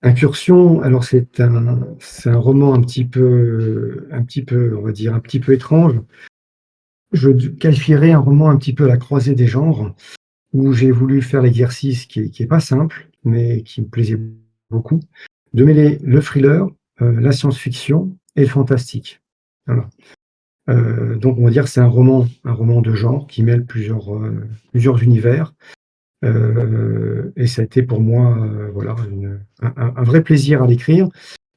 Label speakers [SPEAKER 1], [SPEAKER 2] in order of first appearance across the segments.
[SPEAKER 1] Incursion, alors c'est un roman un petit peu, on va dire, un petit peu étrange. Je qualifierais un roman un petit peu à la croisée des genres, où j'ai voulu faire l'exercice qui est pas simple, mais qui me plaisait beaucoup, de mêler le thriller, la science-fiction et le fantastique. Voilà. Donc on va dire que c'est un roman de genre qui mêle plusieurs univers, et ça a été pour moi, voilà, un vrai plaisir à l'écrire,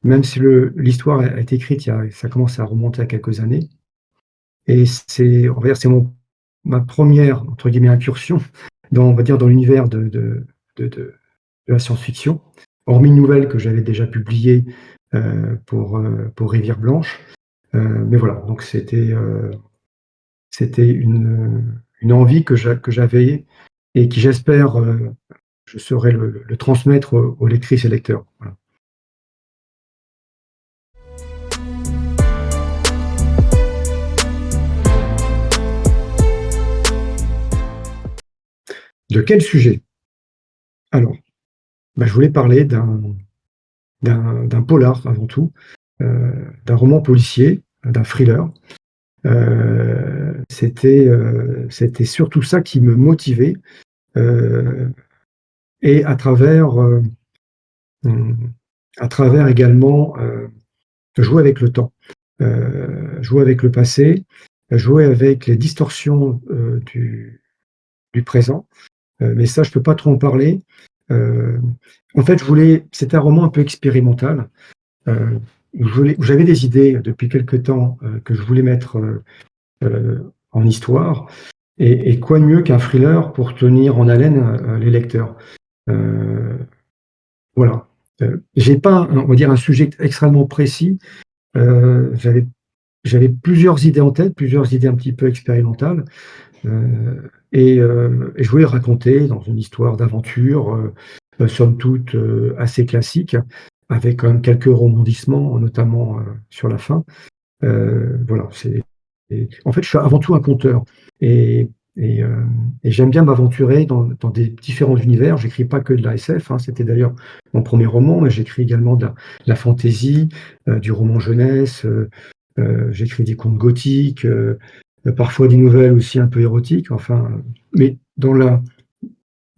[SPEAKER 1] même si l'histoire a été écrite ça commence à remonter à quelques années, et on va dire, c'est ma première entre guillemets «incursion» on va dire, dans l'univers de la science-fiction, hormis une nouvelle que j'avais déjà publiée, pour Rivière Blanche. Mais voilà, donc c'était une envie que j'avais et qui, j'espère, je saurai le transmettre aux lectrices et lecteurs. Voilà. De quel sujet? Alors, bah, je voulais parler d'un polar avant tout, d'un roman policier, d'un thriller. C'était surtout ça qui me motivait, heu et mmh, à travers également, jouer avec le temps, jouer avec le passé, jouer avec les distorsions, du présent, mais ça, je peux pas trop en parler. Heu, En fait, c'était un roman un peu expérimental, où j'avais des idées depuis quelque temps, que je voulais mettre, en histoire, et quoi de mieux qu'un thriller pour tenir en haleine, les lecteurs? Heu, voilà, j'ai pas, on va dire, un sujet extrêmement précis. J'avais plusieurs idées en tête, plusieurs idées un petit peu expérimentales, et je voulais raconter dans une histoire d'aventure, somme toute, assez classique, avec quand même quelques rebondissements, notamment, sur la fin. Voilà, en fait, je suis avant tout un conteur, et j'aime bien m'aventurer dans des différents univers. J'écris pas que de la SF, hein, c'était d'ailleurs mon premier roman, mais j'écris également de la fantaisie, du roman jeunesse, j'écris des contes gothiques, parfois des nouvelles aussi un peu érotiques, enfin, mais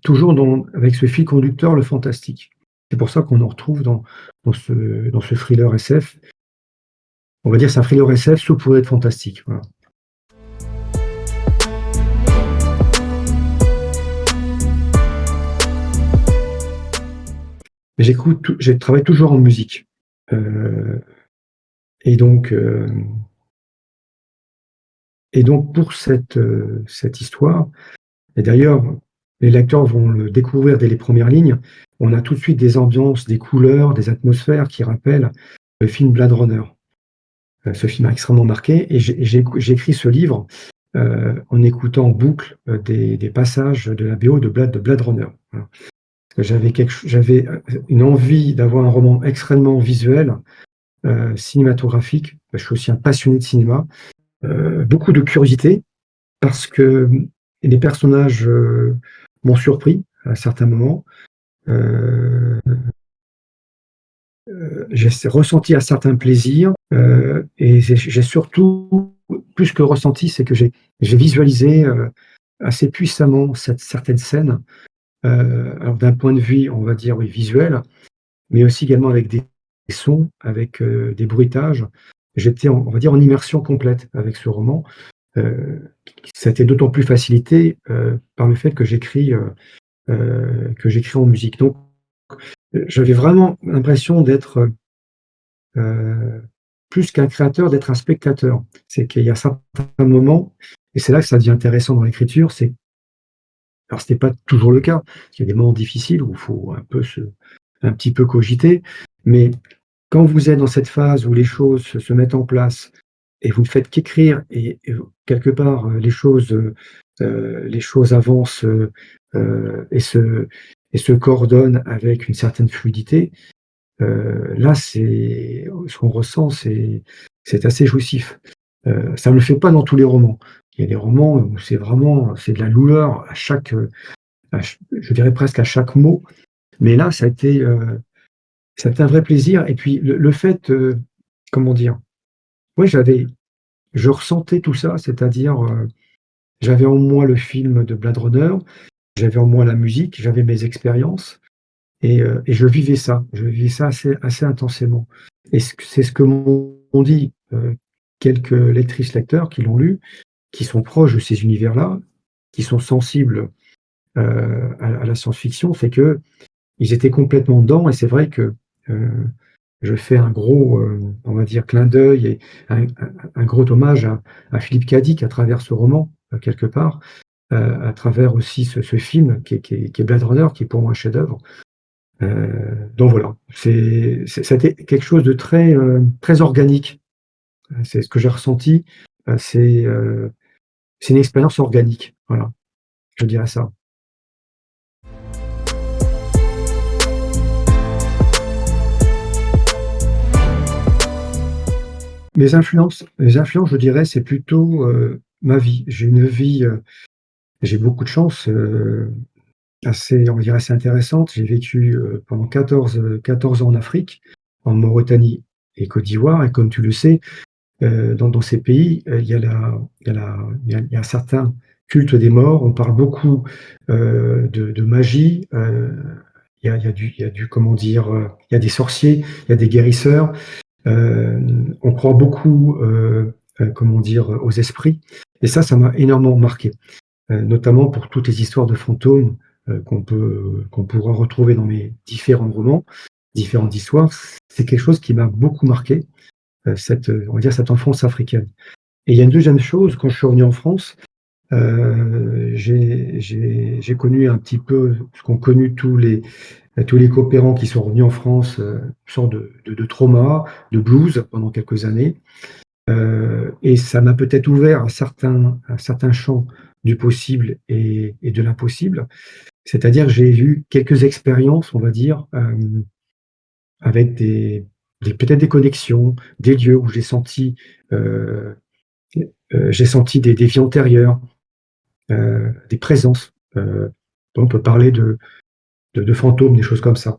[SPEAKER 1] toujours avec ce fil conducteur, le fantastique. C'est pour ça qu'on en retrouve dans ce thriller SF. On va dire, c'est un thriller SF saupoudré de fantastique, voilà. Mais je travaille toujours en musique, heu et donc hem et donc pour cette histoire, et d'ailleurs, les lecteurs vont le découvrir dès les premières lignes, on a tout de suite des ambiances, des couleurs, des atmosphères qui rappellent le film Blade Runner. Ce film a extrêmement marqué, et j'ai écrit ce livre, en écoutant en boucle, des passages de la BO de Blade Runner. Voilà. Parce que j'avais, une envie d'avoir un roman extrêmement visuel, cinématographique. Je suis aussi un passionné de cinéma, beaucoup de curiosité parce que, les personnages, m'ont surpris à certains moments. Heu j'ai ressenti un certain plaisir, et j'ai surtout, plus que ressenti, c'est que j'ai visualisé, assez puissamment certaines scènes, alors d'un point de vue, on va dire, oui, visuel, mais aussi également avec des sons, avec, des bruitages. J'étais on va dire en immersion complète avec ce roman. Ça a été d'autant plus facilité, par le fait que j'écris en musique. Donc, j'avais vraiment l'impression d'être, Heu, plus qu'un créateur, d'être un spectateur. C'est qu'il y a certains moments, et c'est là que ça devient intéressant dans l'écriture, alors c'était pas toujours le cas, parce qu'il y a des moments difficiles où il faut un petit peu cogiter, mais quand vous êtes dans cette phase où les choses se mettent en place et vous ne faites qu'écrire, et quelque part, les choses avancent, et se coordonnent avec une certaine fluidité. Là, ce qu'on ressent, c'est assez jouissif. Ça ne le fait pas dans tous les romans. Il y a des romans où c'est de la douleur je dirais presque à chaque mot. Mais là, ça a été, c'était un vrai plaisir et puis le fait, comment dire? Ouais, je ressentais tout ça, c'est-à-dire, j'avais en moi le film de Blade Runner, j'avais en moi la musique, j'avais mes expériences et je vivais ça assez intensément et c'est ce que m'ont dit, quelques lectrices lecteurs qui l'ont lu, qui sont proches de ces univers-là, qui sont sensibles, à la science-fiction, c'est qu'ils étaient complètement dedans et c'est vrai que, heu, je fais un gros, on va dire clin d'œil et un gros hommage à Philippe K. Dick à travers ce roman, quelque part, à travers aussi ce film qui est Blade Runner, qui est pour moi un chef-d'œuvre. Donc voilà, ça a été quelque chose de très, très organique. C'est ce que j'ai ressenti, heu, c'est, heu, c'est une expérience organique, voilà, je dirais ça. Mes influences, je dirais, c'est plutôt, ma vie. J'ai une vie, j'ai beaucoup de chance, assez, on va dire, assez intéressante. J'ai vécu, pendant 14 ans en Afrique, en Mauritanie et Côte d'Ivoire et comme tu le sais, dans ces pays, il y a la il y a la il y a un certain culte des morts. On parle beaucoup, de magie, il y a du comment dire? Il y a des sorciers, il y a des guérisseurs. On croit beaucoup, comment dire? Aux esprits et ça m'a énormément marqué, notamment pour toutes les histoires de fantômes, qu'on pourra retrouver dans mes différents romans, différentes histoires. C'est quelque chose qui m'a beaucoup marqué, on va dire cette enfance africaine et il y a une deuxième chose, quand je suis revenu en France, j'ai connu un petit peu ce qu'ont connu tous les coopérants qui sont revenus en France, une sorte de trauma, de blues pendant quelques années, et ça m'a peut-être ouvert un certain champ du possible et de l'impossible. C'est-à-dire que j'ai eu quelques expériences, on va dire, avec peut-être des connexions, des lieux où heu j'ai senti des vies antérieures, des présences, on peut parler de fantômes, des choses comme ça.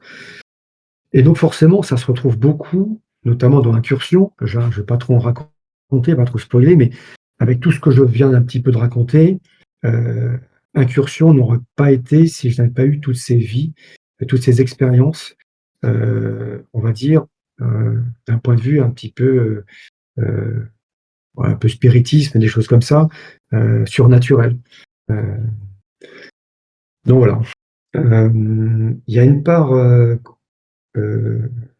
[SPEAKER 1] Et donc forcément, ça se retrouve beaucoup, notamment dans Incursion, que je ne vais pas trop en raconter, pas trop spoiler, mais avec tout ce que je viens d'un petit peu de raconter, heu, Incursion n'aurait pas été si je n'avais pas eu toutes ces vies, toutes ces expériences, on va dire, d'un point de vue un petit peu, ouais, un peu spiritisme, des choses comme ça, surnaturelles. Heu, donc voilà. Il y a une part,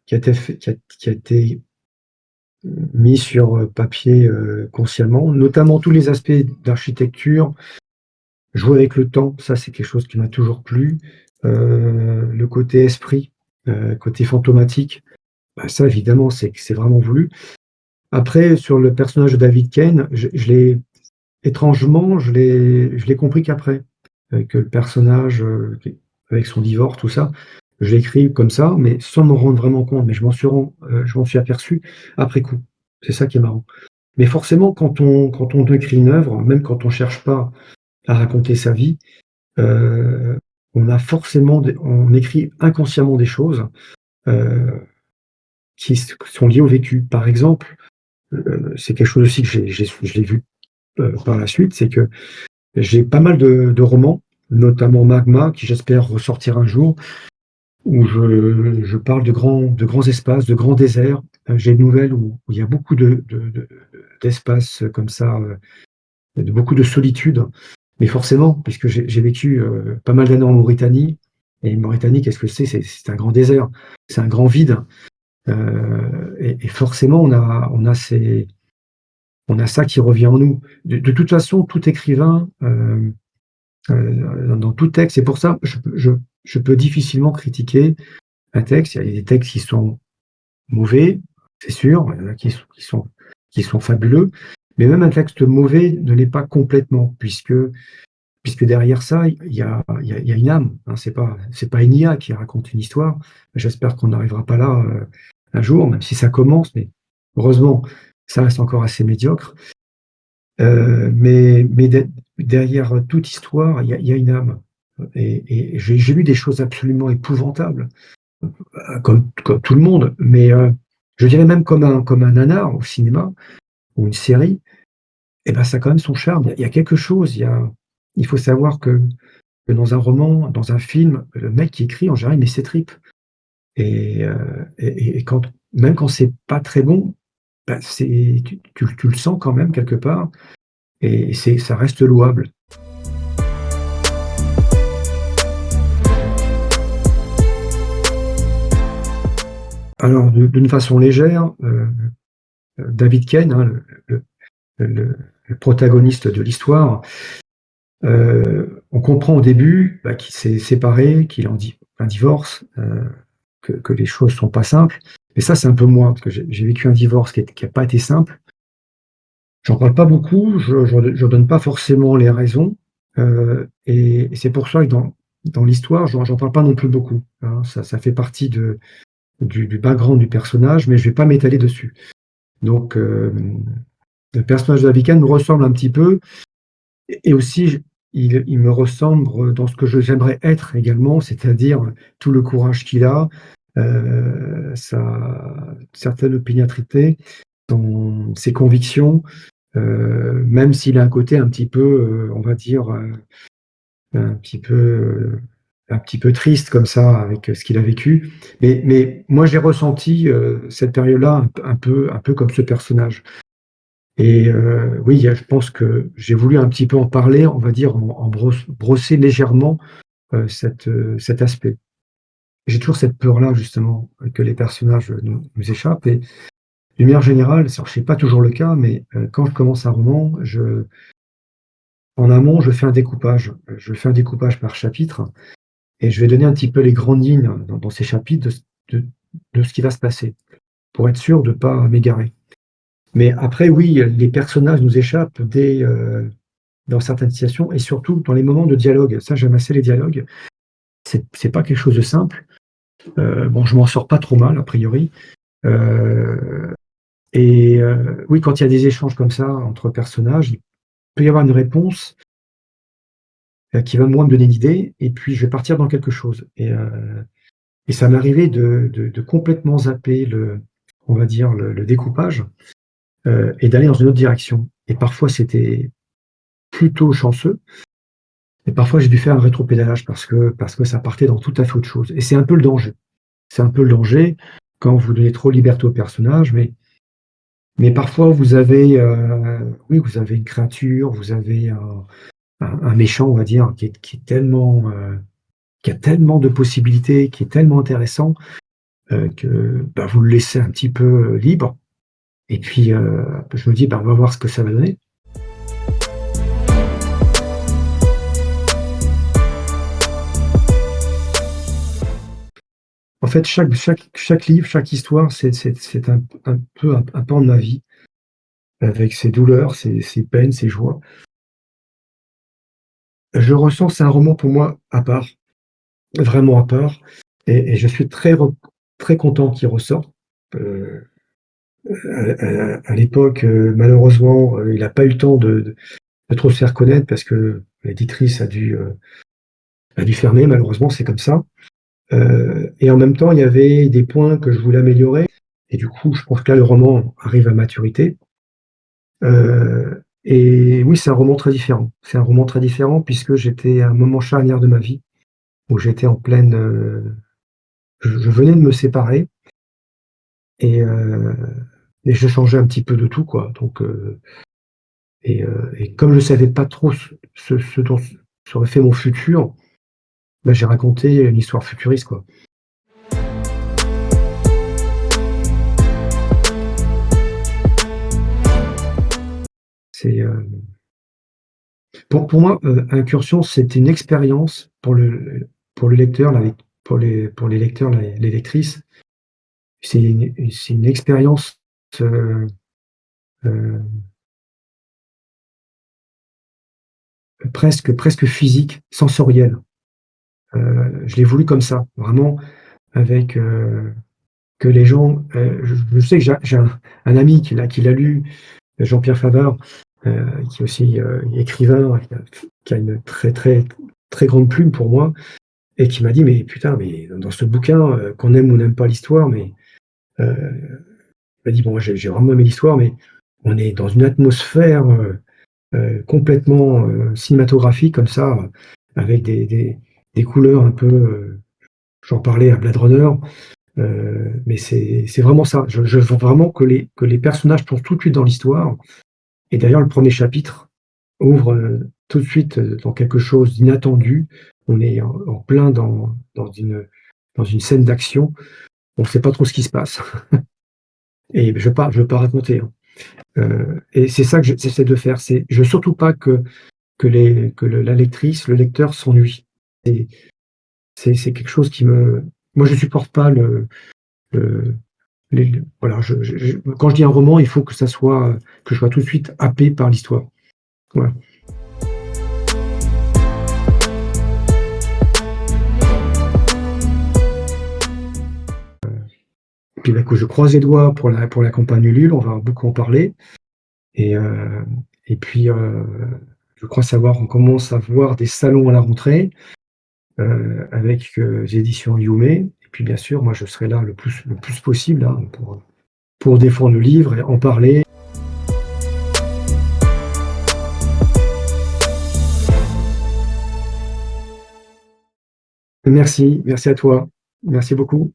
[SPEAKER 1] qui a été mis sur, papier, consciemment, notamment tous les aspects d'architecture, jouer avec le temps, ça c'est quelque chose qui m'a toujours plu. Le côté esprit, côté fantomatique, bah, ça évidemment c'est vraiment voulu. Après sur le personnage de David Kane, je l'ai étrangement, je l'ai compris qu'après, que le personnage, qui avec son divorce, tout ça, je l'ai écrit comme ça, mais sans m'en rendre vraiment compte, mais je m'en suis aperçu après coup. C'est ça qui est marrant. Mais forcément, quand on écrit une œuvre, même quand on cherche pas à raconter sa vie, heu, on écrit inconsciemment des choses, heu, qui sont liées au vécu. Par exemple, c'est quelque chose aussi que je l'ai vu, par la suite, c'est que j'ai pas mal de romans, notamment Magma, qui j'espère ressortir un jour, où je parle de grands espaces, de grands déserts. J'ai une nouvelle où il y a beaucoup d'espaces comme ça, de beaucoup de solitude. Mais forcément, puisque j'ai vécu, pas mal d'années en Mauritanie et Mauritanie, qu'est-ce que c'est? C'est un grand désert, c'est un grand vide, et forcément on a ça qui revient en nous. De toute façon, tout écrivain, dans tout texte, c'est pour ça, je peux difficilement critiquer un texte. Il y a des textes qui sont mauvais, c'est sûr, il y en a qui sont fabuleux, mais même un texte mauvais ne l'est pas complètement puisque derrière ça, il y a une âme, hein. C'est pas une IA qui raconte une histoire. J'espère qu'on n'arrivera pas là, un jour, même si ça commence, mais heureusement, ça reste encore assez médiocre. Mais derrière toute histoire, il y a une âme et j'ai lu des choses absolument épouvantables, comme tout le monde, mais je dirais même comme un nanar au cinéma ou une série, et ben, ça a quand même son charme. Il y a quelque chose, il faut savoir que dans un roman, dans un film, le mec qui écrit, en général, il met ses tripes et quand même quand c'est pas très bon, bah, tu le sens quand même quelque part et ça reste louable. Alors d'une façon légère, David Kane, hein, le le protagoniste de l'histoire, on comprend au début, bah, qu'il s'est séparé, qu'il est en un divorce, que les choses sont pas simples. Mais ça, c'est un peu moi, parce que j'ai vécu un divorce qui a pas été simple. J'en parle pas beaucoup, je donne pas forcément les raisons, et c'est pour ça que dans l'histoire, j'en parle pas non plus beaucoup, hein. Ça fait partie du background du personnage, mais je vais pas m'étaler dessus. Donc, le personnage de Lavican me ressemble un petit peu et aussi il me ressemble dans ce que j'aimerais être également, c'est-à-dire tout le courage qu'il a, sa certaine opiniâtreté, ses convictions, même s'il a un côté un petit peu, on va dire, un petit peu, un petit peu triste comme ça avec ce qu'il a vécu. Mais moi j'ai ressenti, cette période-là un peu comme ce personnage. Et oui, je pense que j'ai voulu un petit peu en parler, on va dire en brosser légèrement, cet aspect. J'ai toujours cette peur-là justement, que les personnages nous échappent et d'une manière générale, alors c'est pas toujours le cas, mais quand je commence un roman, en amont, je fais un découpage. Je fais un découpage par chapitre et je vais donner un petit peu les grandes lignes dans ces chapitres de de ce qui va se passer, pour être sûr de ne pas m'égarer. Mais après oui, les personnages nous échappent dans certaines situations et surtout dans les moments de dialogue. Ça, j'aime assez les dialogues. C'est pas quelque chose de simple. Bon, je m'en sors pas trop mal a priori, heu et oui, quand il y a des échanges comme ça entre personnages, il peut y avoir une réponse, qui va moi me donner une idée et puis je vais partir dans quelque chose et ça m'est arrivé de complètement zapper on va dire le découpage, et d'aller dans une autre direction et parfois c'était plutôt chanceux et parfois j'ai dû faire un rétropédalage parce que ça partait dans tout à fait autre chose et c'est un peu le danger. C'est un peu le danger quand vous donnez trop liberté au personnage, mais parfois vous avez, oui, vous avez une créature, vous avez un méchant, on va dire, qui est tellement, qui a tellement de possibilités, qui est tellement intéressant, que, bah, vous le laissez un petit peu, libre et puis, je me dis: «Bah, on va voir ce que ça va donner». En fait, chaque livre, chaque histoire, c'est un peu un pan de ma vie, avec ses douleurs, ses peines, ses joies. Je ressens que c'est un roman pour moi à part, vraiment à part et je suis très content qu'il ressorte. Heu, à l'époque, malheureusement, il a pas eu le temps de trop se faire connaître parce que l'éditrice a dû fermer malheureusement, c'est comme ça. Et en même temps, il y avait des points que je voulais améliorer et du coup, je pense que là, le roman arrive à maturité. Et oui, c'est un roman très différent. C'est un roman très différent puisque j'étais à un moment charnière de ma vie où j'étais en pleine, je venais de me séparer et je changeais un petit peu de tout, quoi. Donc et comme je savais pas trop ce dont serait fait mon futur, bah, j'ai raconté une histoire futuriste, quoi. C'est, pour moi, Incursion, c'est une expérience pour le lecteur, pour les lecteurs, les lectrices. C'est une expérience, heu heu, presque physique, sensorielle. Je l'ai voulu comme ça, vraiment avec, que les gens, je sais que j'ai un ami qui l'a lu, Jean-Pierre Favard, qui est aussi, écrivain, qui a une très grande plume pour moi et qui m'a dit: «Mais putain, mais dans ce bouquin, qu'on aime ou n'aime pas l'histoire, mais» heu, il m'a dit: «Bon, moi j'ai vraiment aimé l'histoire, mais on est dans une atmosphère, complètement, cinématographique comme ça, avec des couleurs un peu, j'en parlais à Blade Runner, mais c'est vraiment ça. Je veux vraiment que les personnages plongent tout de suite dans l'histoire et d'ailleurs le premier chapitre ouvre, tout de suite, dans quelque chose d'inattendu. On est en plein dans une scène d'action. On ne sait pas trop ce qui se passe et je veux pas raconter, hein, et c'est ça que j'essaie de faire. C'est je veux surtout pas que la lectrice, le lecteur s'ennuie. Et c'est quelque chose qui me moi je supporte pas le les voilà, je quand je dis un roman, il faut que ça soit, que je sois tout de suite happé par l'histoire. Voilà. Puis, bah, écoute, je croise les doigts pour la campagne Ulule, on va beaucoup en parler et et puis, je crois savoir on commence à voir des salons à la rentrée, avec, les éditions Youmé et puis bien sûr, moi je serai là le plus possible, hein, pour défendre le livre et en parler. Merci, merci à toi. Merci beaucoup.